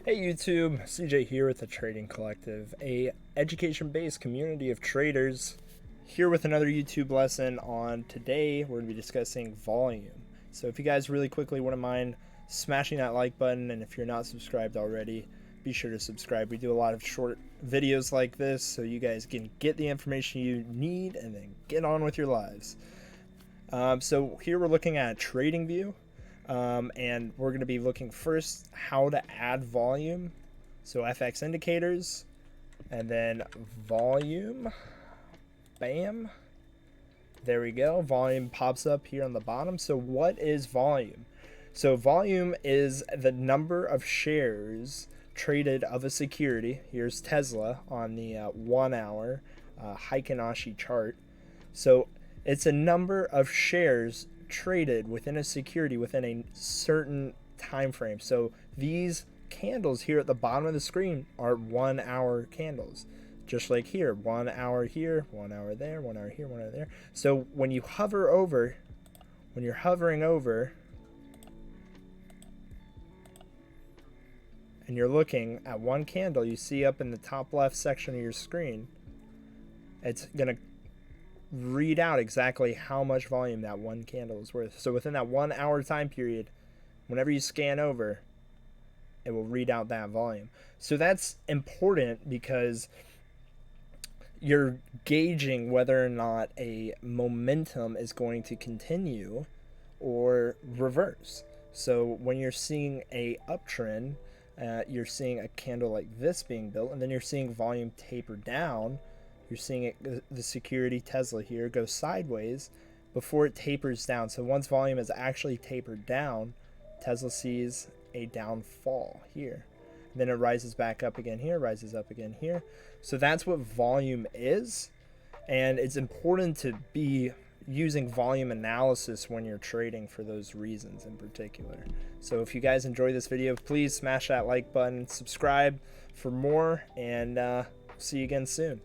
Hey YouTube, CJ here with the Trading Collective, a education-based community of traders. Here with another YouTube lesson on today, we're going to be discussing volume. So if you guys really quickly wouldn't mind smashing that like button, and if you're not subscribed already, be sure to subscribe. We do a lot of short videos like this so you guys can get the information you need and then get on with your lives. So here we're looking at TradingView. And we're going to be looking first how to add volume. So FX indicators and then volume. Bam. There we go. Volume pops up here on the bottom. So what is volume? So volume is the number of shares traded of a security. Here's Tesla on the 1 hour Heikin Ashi chart. So it's a number of shares traded within a security within a certain time frame. So these candles here at the bottom of the screen are 1 hour candles. Just like here, 1 hour here, 1 hour there, 1 hour here, 1 hour there. So when you hover over, when you're hovering over and you're looking at one candle, you see up in the top left section of your screen, it's going to read out exactly how much volume that one candle is worth. So within that 1 hour time period, whenever you scan over, it will read out that volume. So that's important because you're gauging whether or not a momentum is going to continue or reverse. So when you're seeing a uptrend, you're seeing a candle like this being built, and then you're seeing volume taper down. You're seeing it, the security Tesla here, go sideways before it tapers down. So once volume is actually tapered down, Tesla sees a downfall here. And then it rises back up again here, rises up again here. So that's what volume is. And it's important to be using volume analysis when you're trading for those reasons in particular. So if you guys enjoy this video, please smash that like button, subscribe for more, and see you again soon.